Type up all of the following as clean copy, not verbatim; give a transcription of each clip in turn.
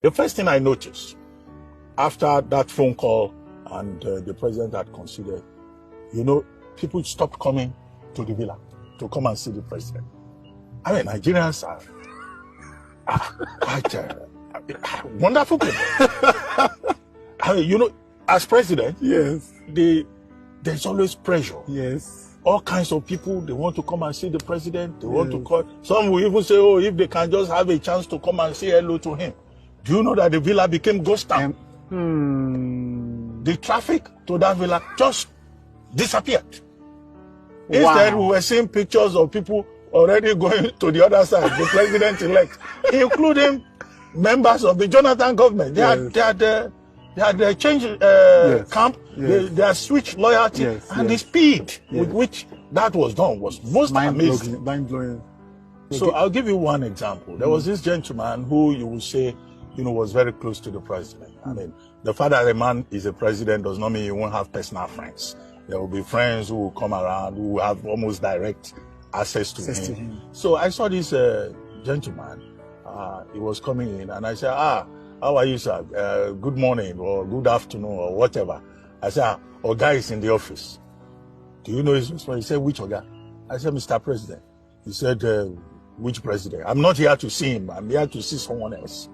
The first thing I noticed after that phone call and the president had considered, people stopped coming to the villa to come and see the president. I mean, Nigerians are quite wonderful people. I mean, as president, yes, there's always pressure. Yes. All kinds of people, they want to come and see the president. They want to call. Some will even say, oh, if they can just have a chance to come and say hello to him. Do you know that the villa became ghost town? The traffic to that villa just disappeared. Instead, we were seeing pictures of people already going to the other side, the president-elect, including members of the Jonathan government. They had changed camp, they had switched loyalty, and the speed with which that was done was most amazing. Mind-blowing. So I'll give you one example. There was this gentleman who you would say, was very close to the president. I mean, the fact that a man is a president does not mean you won't have personal friends. There will be friends who will come around, who will have almost direct access to him. So I saw this gentleman. He was coming in, and I said, how are you, sir? Good morning, or good afternoon, or whatever. I said, Oga is in the office. Do you know his response? He said, which Oga? I said, Mr. President. He said, which president? I'm not here to see him. I'm here to see someone else.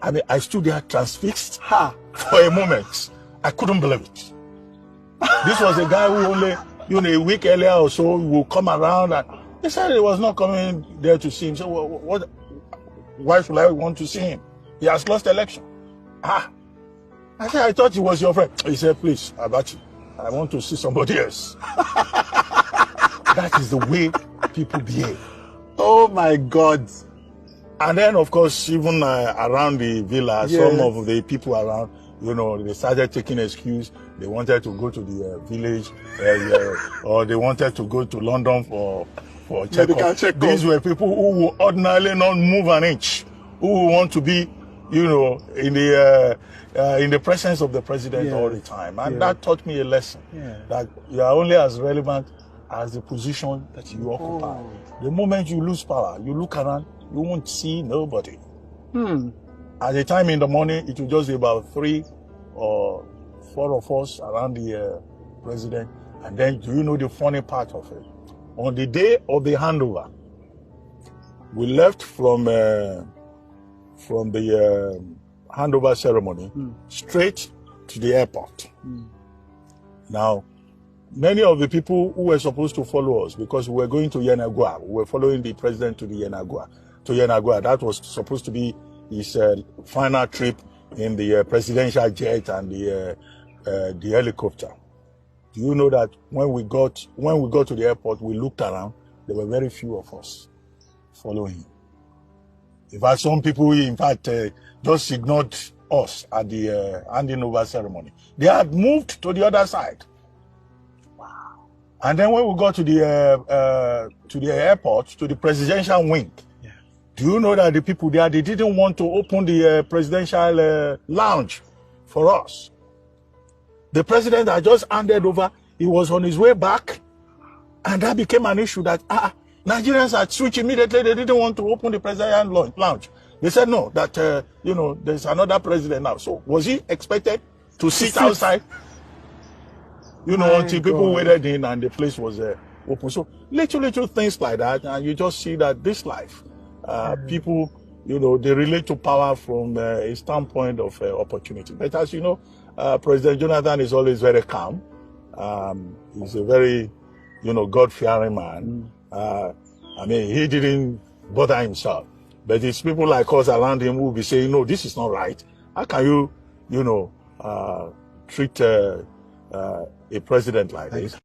I mean, I stood there transfixed for a moment. I couldn't believe it. This was a guy who only, a week earlier or so will come around, and he said he was not coming there to see him. So why should I want to see him? He has lost election. I said, I thought he was your friend. He said, please, Abachi, I want to see somebody else. That is the way people behave. Oh my God. And then, of course, even around the villa, some of the people around, they started taking excuse. They wanted to go to the village, or they wanted to go to London for checkup. These were people who would ordinarily not move an inch, who would want to be, in the presence of the president all the time. And that taught me a lesson, that you are only as relevant as the position that you occupy. The moment you lose power, you look around, you won't see nobody. At the time in the morning, it will just be about 3 or 4 of us around the president. And then, do you know the funny part of it? On the day of the handover, we left from the handover ceremony straight to the airport. Now, many of the people who were supposed to follow us, because we were going to Yenagoa, we were following the president to Yenagoa. That was supposed to be his final trip in the presidential jet and the helicopter. Do you know that when we got to the airport, we looked around, there were very few of us following him. In fact, some people, just ignored us at the handing over ceremony. They had moved to the other side. Wow. And then when we got to the airport, to the presidential wing, do you know that the people there, they didn't want to open the presidential lounge for us? The president had just handed over. He was on his way back. And that became an issue that Nigerians had switched immediately. They didn't want to open the presidential lounge. They said, no, that, there's another president now. So was he expected to sit outside? Until people waited in and the place was open. So little things like that. And you just see that this life, people, they relate to power from a standpoint of opportunity. But as you know, President Jonathan is always very calm. He's a very, God-fearing man. He didn't bother himself. But it's people like us around him who will be saying, no, this is not right. How can you, treat a president like this?